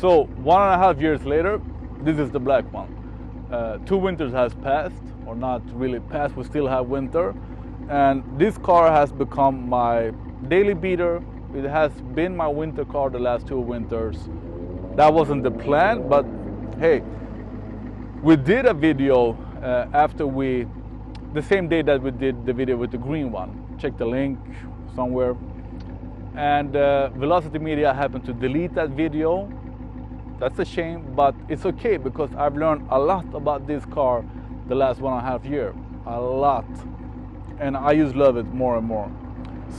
So 1.5 years later, this is the black one. 2 winters has passed, or not really passed, we still have winter. And this car has become my daily beater. It has been my winter car the last 2 winters. That wasn't the plan, but hey, we did a video after the same day that we did the video with the green one. Check the link somewhere. And VLCTY Media happened to delete that video. That's a shame, but it's okay because I've learned a lot about this car the last 1.5 years. A lot. And I just love it more and more.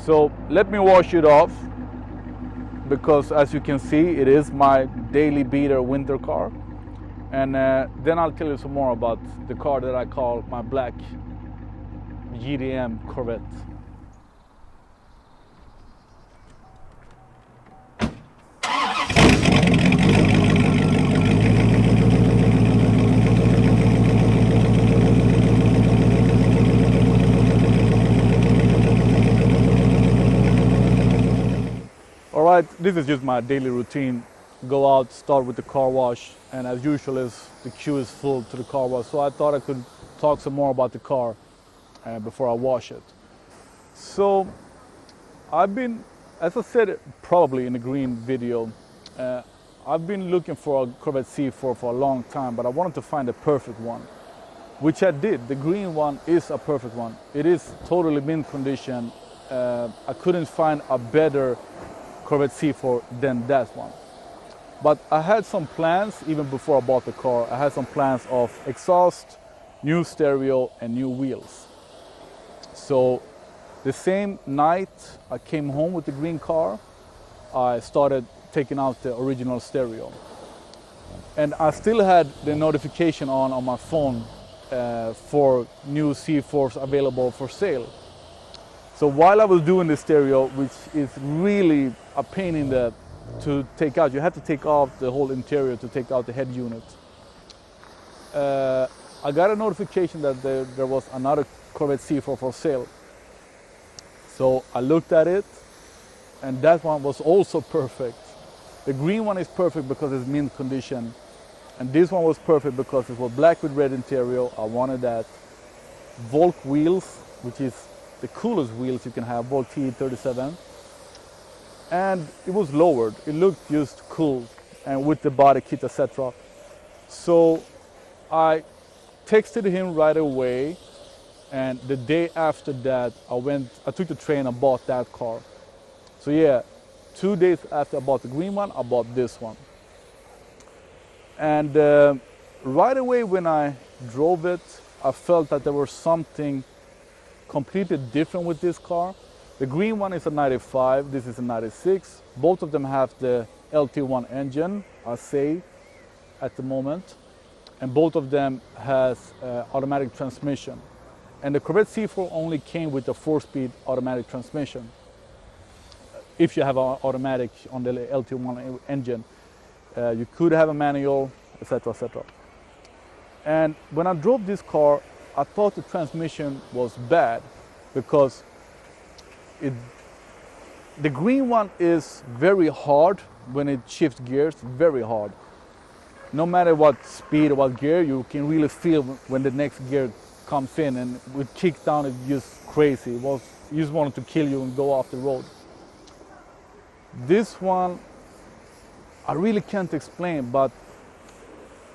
So let me wash it off, because as you can see, it is my daily beater winter car. And then I'll tell you some more about the car that I call my black JDM Corvette. Alright, this is just my daily routine. Go out, start with the car wash, and as usual the queue is full to the car wash. So I thought I could talk some more about the car before I wash it. So I've been, as I said probably in the green video, I've been looking for a Corvette C4 for a long time, but I wanted to find a perfect one, which I did. The green one is a perfect one. It is totally mint condition. I couldn't find a better Corvette C4 than that one. But I had some plans even before I bought the car. I had some plans of exhaust, new stereo, and new wheels. So the same night I came home with the green car, I started taking out the original stereo. And I still had the notification on my phone for new C4s available for sale. So while I was doing the stereo, which is really a pain in the to take out, you have to take off the whole interior to take out the head unit. I got a notification that there was another Corvette C4 for sale. So I looked at it, and that one was also perfect. The green one is perfect because it's mint condition, and this one was perfect because it was black with red interior. I wanted that. Volk wheels, which is the coolest wheels you can have, Volk TE37. And it was lowered. It looked just cool, and with the body kit, etc. So I texted him right away, and the day after that, I took the train and bought that car. So yeah, 2 days after I bought the green one, I bought this one. And right away when I drove it, I felt that there was something completely different with this car. The green one is a 95, this is a 96. Both of them have the LT1 engine, I say, at the moment. And both of them has automatic transmission. And the Corvette C4 only came with a 4-speed automatic transmission. If you have an automatic on the LT1 engine, you could have a manual, etc., etc. And when I drove this car, I thought the transmission was bad because the green one is very hard when it shifts gears, very hard. No matter what speed or what gear, you can really feel when the next gear comes in, and with kickdown it's just crazy. You just wanted to kill you and go off the road. This one, I really can't explain, but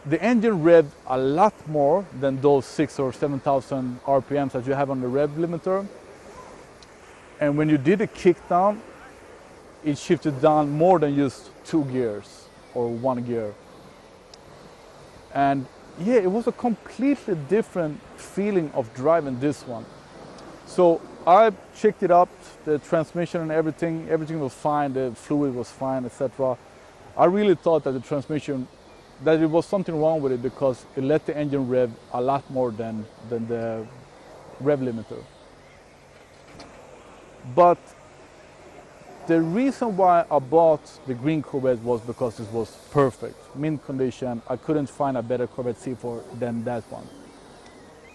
the engine revved a lot more than those 6,000 or 7,000 RPMs that you have on the rev limiter. And when you did a kickdown, it shifted down more than just 2 gears or 1 gear. And yeah, it was a completely different feeling of driving this one. So I checked it up, the transmission and everything was fine, the fluid was fine, etc. I really thought that the transmission, that there was something wrong with it because it let the engine rev a lot more than the rev limiter. But the reason why I bought the green Corvette was because it was perfect, mint condition. I couldn't find a better Corvette C4 than that one.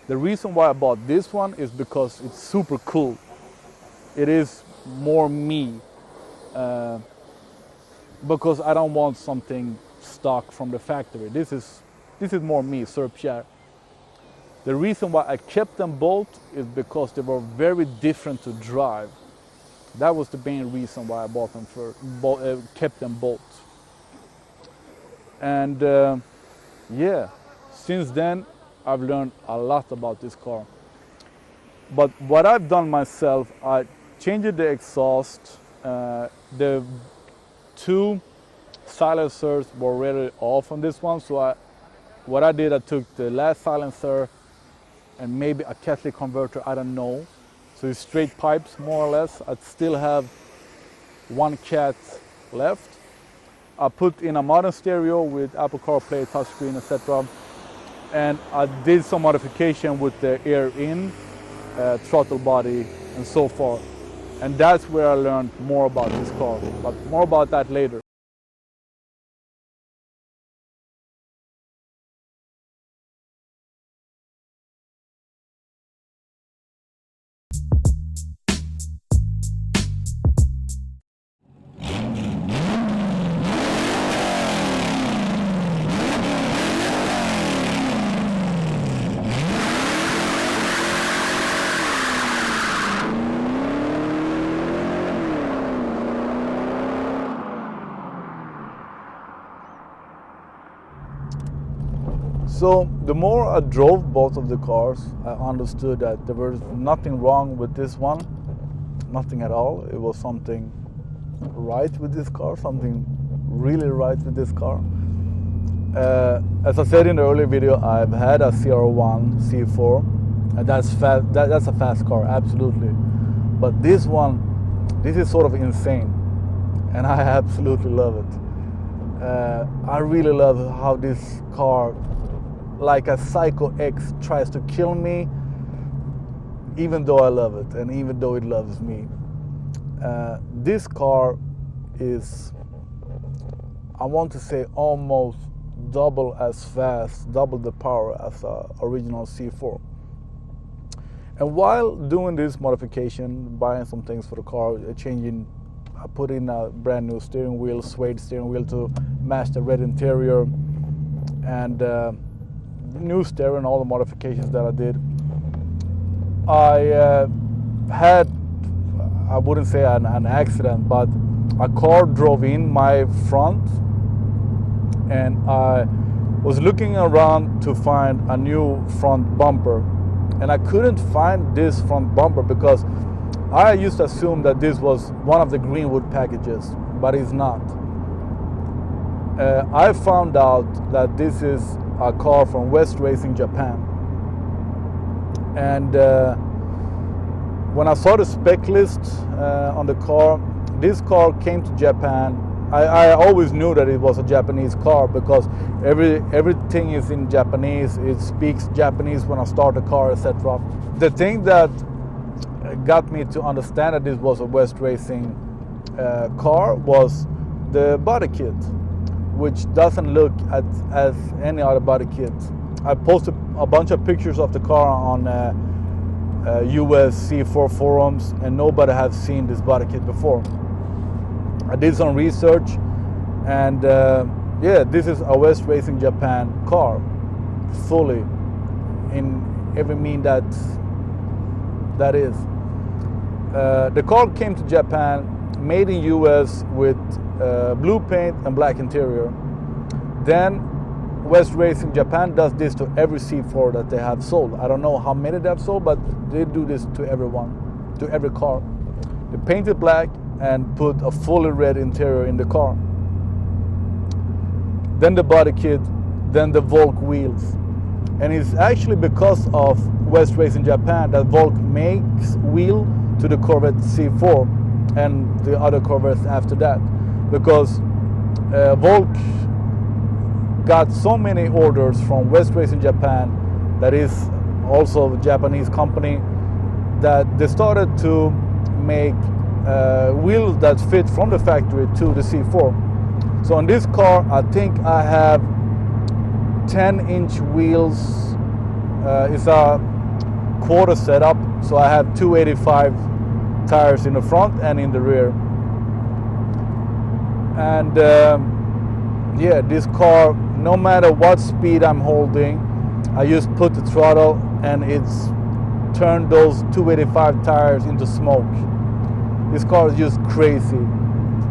The reason why I bought this one is because it's super cool. It is more me, because I don't want something stock from the factory. This is more me, Sir Pierre. The reason why I kept them both is because they were very different to drive. That was the main reason why I bought them kept them both. And yeah, since then I've learned a lot about this car. But what I've done myself, I changed the exhaust. The two silencers were already off on this one, so what I did, I took the last silencer and maybe a catalytic converter, I don't know. So it's straight pipes, more or less. I still have one cat left. I put in a modern stereo with Apple CarPlay, touchscreen, etc. And I did some modification with the air in, throttle body, and so forth. And that's where I learned more about this car, but more about that later. So the more I drove both of the cars, I understood that there was nothing wrong with this one, nothing at all. It was something right with this car, something really right with this car. As I said in the earlier video, I've had a CR1 C4, and that's fast. That's a fast car, absolutely. But this one, this is sort of insane, and I absolutely love it. I really love how this car, like a Psycho X, tries to kill me, even though I love it and even though it loves me. This car is, I want to say, almost double as fast, double the power as the original C4. And while doing this modification, buying some things for the car, I put in a brand new steering wheel, suede steering wheel to match the red interior, and new stereo and all the modifications that I did. I had, I wouldn't say an accident, but a car drove in my front, and I was looking around to find a new front bumper, and I couldn't find this front bumper because I used to assume that this was one of the Greenwood packages, but it's not. I found out that this is a car from West Racing Japan, and when I saw the spec list on the car, this car came to Japan. I always knew that it was a Japanese car because everything is in Japanese. It speaks Japanese when I start the car, etc. The thing that got me to understand that this was a West Racing car was the body kit, which doesn't look as any other body kit. I posted a bunch of pictures of the car on US C4 forums, and nobody has seen this body kit before. I did some research, and yeah, this is a West Racing Japan car, fully, in every mean that is. The car came to Japan, made in US with blue paint and black interior. Then West Racing Japan does this to every C4 that they have sold. I don't know how many they have sold, but they do this to everyone, to every car. They paint it black and put a fully red interior in the car. Then the body kit, then the Volk wheels. And it's actually because of West Racing Japan that Volk makes wheel to the Corvette C4 and the other Corvettes after that, because Volk got so many orders from West Racing Japan, that is also a Japanese company, that they started to make wheels that fit from the factory to the C4. So on this car, I think I have 10-inch wheels. It's a quarter setup, so I have 285 tires in the front and in the rear. And yeah, this car, no matter what speed I'm holding, I just put the throttle and it's turned those 285 tires into smoke. This car is just crazy.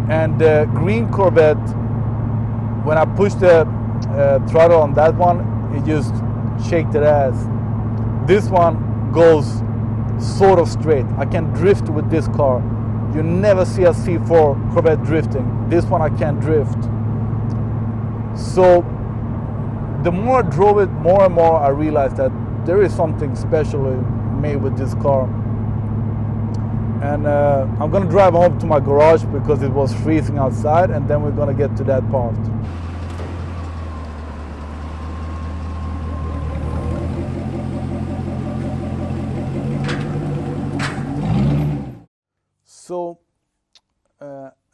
And the green Corvette, when I push the throttle on that one, it just shakes the ass. This one goes sort of straight. I can drift with this car. You never see a C4 Corvette drifting. This one I can't drift. So the more I drove it, more and more I realized that there is something specially made with this car. And I'm gonna drive home to my garage because it was freezing outside, and then we're gonna get to that part. So,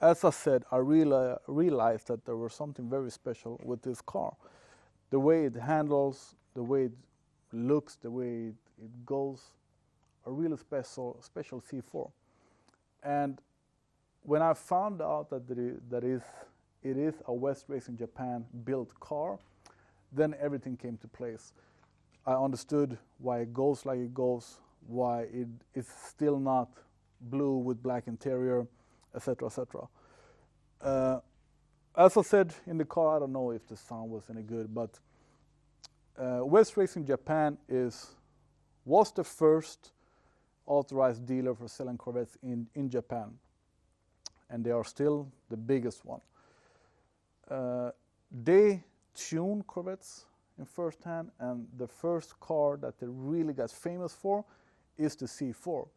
as I said, I realized that there was something very special with this car. The way it handles, the way it looks, the way it goes, a really special C4. And when I found out that it is a West Racing Japan built car, then everything came to place. I understood why it goes like it goes, why it is still not blue with black interior, etc., etc. As I said in the car, I don't know if the sound was any good, but West Racing Japan was the first authorized dealer for selling Corvettes in Japan, and they are still the biggest one. They tune Corvettes in first hand, and the first car that they really got famous for is the C4,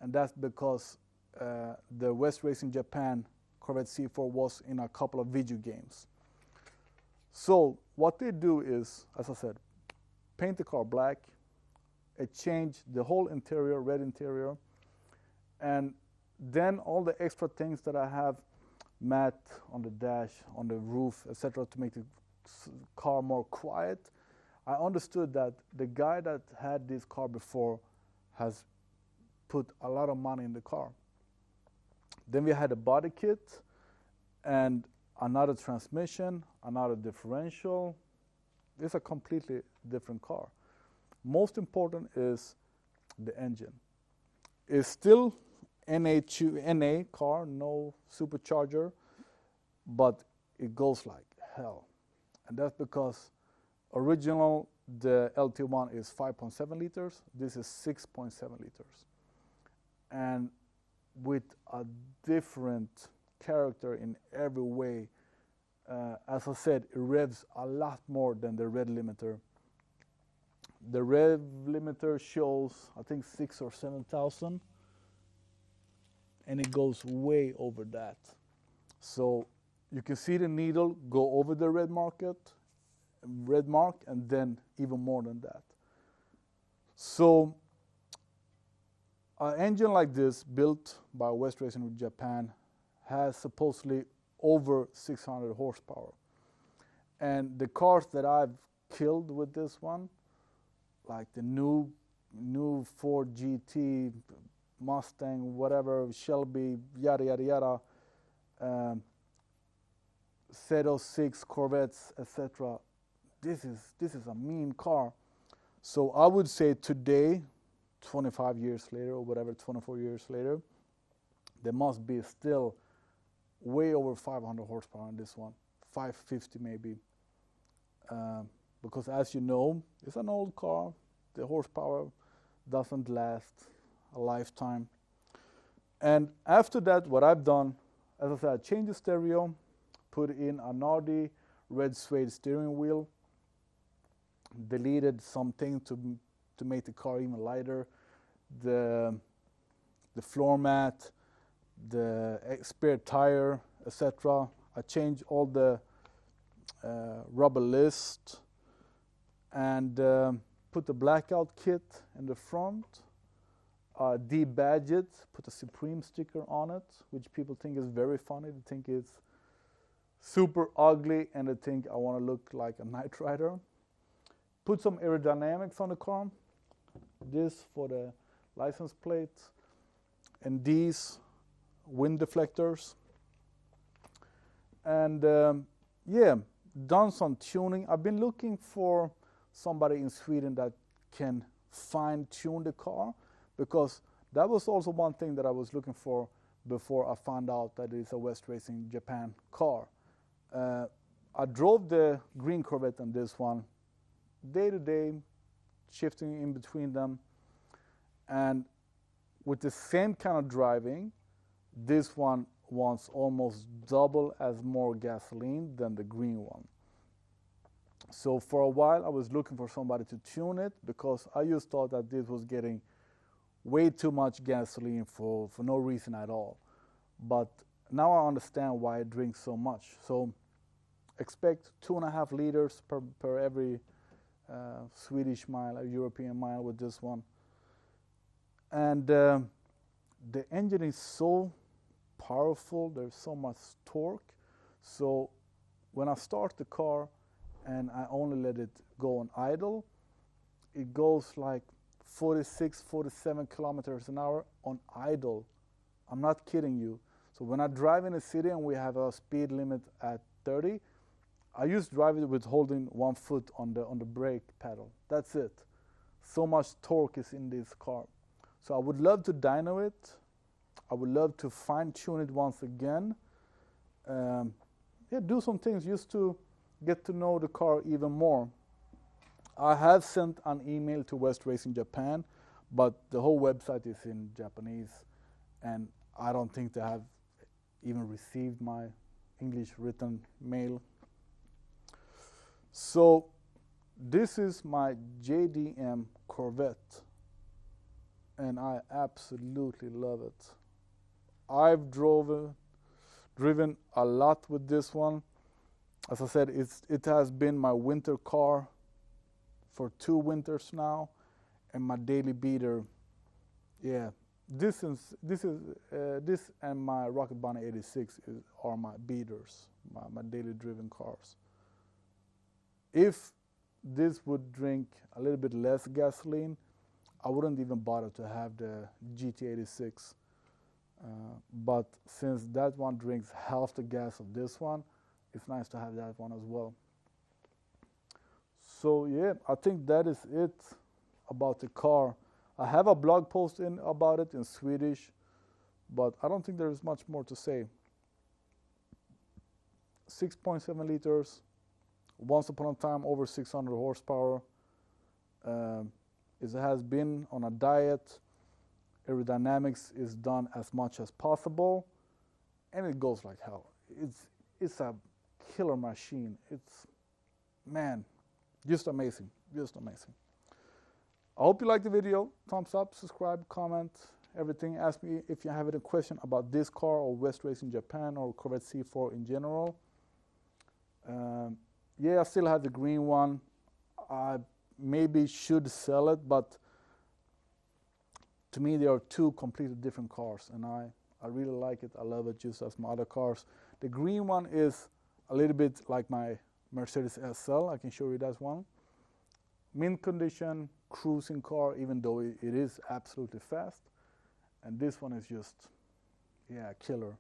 and that's because the West Racing Japan Corvette C4 was in a couple of video games. So what they do is, as I said, paint the car black, change the whole interior, red interior, and then all the extra things that I have, matte on the dash, on the roof, etc., to make the car more quiet. I understood that the guy that had this car before has put a lot of money in the car. Then we had a body kit and another transmission, another differential. It's a completely different car. Most important is the engine. It's still NA car, no supercharger, but it goes like hell. And that's because original, the LT1 is 5.7 liters, this is 6.7 liters. And with a different character in every way. As I said, it revs a lot more than the red limiter. The rev limiter shows, I think, 6,000 or 7,000, and it goes way over that. So you can see the needle go over the red mark, and then even more than that. So an engine like this, built by West Racing Japan, has supposedly over 600 horsepower. And the cars that I've killed with this one, like the new Ford GT, Mustang, whatever, Shelby, yada yada yada, Z06 Corvettes, etc. This is a mean car. So I would say today, 25 years later or whatever, 24 years later, there must be still way over 500 horsepower on this one, 550 maybe. Because as you know, it's an old car. The horsepower doesn't last a lifetime. And after that, what I've done, as I said, I changed the stereo, put in an Audi red suede steering wheel, deleted something to make the car even lighter, the floor mat, the spare tire, etc. I changed all the rubber list and put the blackout kit in the front, debadge it, put a Supreme sticker on it, which people think is very funny. They think it's super ugly and they think I want to look like a Knight Rider. Put some aerodynamics on the car, this for the license plate, and these wind deflectors. And yeah, done some tuning. I've been looking for somebody in Sweden that can fine tune the car, because that was also one thing that I was looking for before I found out that it's a West Racing Japan car. I drove the green Corvette and this one day to day, shifting in between them, and with the same kind of driving, this one wants almost double as more gasoline than the green one. So for a while I was looking for somebody to tune it, because I just thought that this was getting way too much gasoline for no reason at all. But now I understand why it drinks so much. So expect 2.5 liters per every Swedish mile, a European mile with this one. And the engine is so powerful, there's so much torque. So when I start the car and I only let it go on idle, it goes like 46, 47 kilometers an hour on idle. I'm not kidding you. So when I drive in a city and we have a speed limit at 30, I used to drive it with holding one foot on the brake pedal. That's it. So much torque is in this car. So I would love to dyno it. I would love to fine tune it once again. Yeah, do some things just to get to know the car even more. I have sent an email to West Racing Japan, but the whole website is in Japanese, and I don't think they have even received my English written mail. So this is my JDM Corvette, and I absolutely love it. I've driven a lot with this one. As I said, it has been my winter car for 2 winters now, and my daily beater. Yeah, this and my Rocket Bunny 86 are my beaters, my daily driven cars. If this would drink a little bit less gasoline, I wouldn't even bother to have the GT86. But since that one drinks half the gas of this one, it's nice to have that one as well. So yeah, I think that is it about the car. I have a blog post about it in Swedish, but I don't think there is much more to say. 6.7 liters, once upon a time over 600 horsepower. It has been on a diet. Aerodynamics is done as much as possible, and it goes like hell. It's a killer machine. It's, man, just amazing, just amazing. I hope you liked the video. Thumbs up, subscribe, comment, everything. Ask me if you have any question about this car or West Racing Japan or Corvette C4 in general. Yeah, I still have the green one. I maybe should sell it, but to me they are 2 completely different cars, and I really like it. I love it just as my other cars. The green one is a little bit like my Mercedes SL. I can show you that one. Mint condition, cruising car, even though it is absolutely fast. And this one is just, yeah, killer.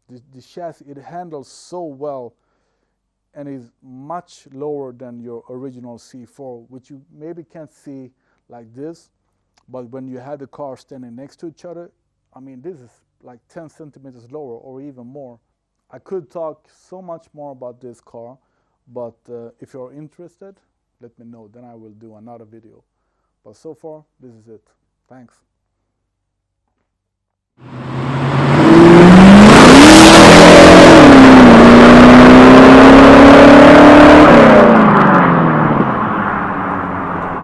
The chassis, it handles so well, and is much lower than your original C4, which you maybe can't see like this, but when you have the car standing next to each other, I mean, this is like 10 centimeters lower or even more. I could talk so much more about this car, but if you're interested, let me know, then I will do another video. But so far, this is it. Thanks.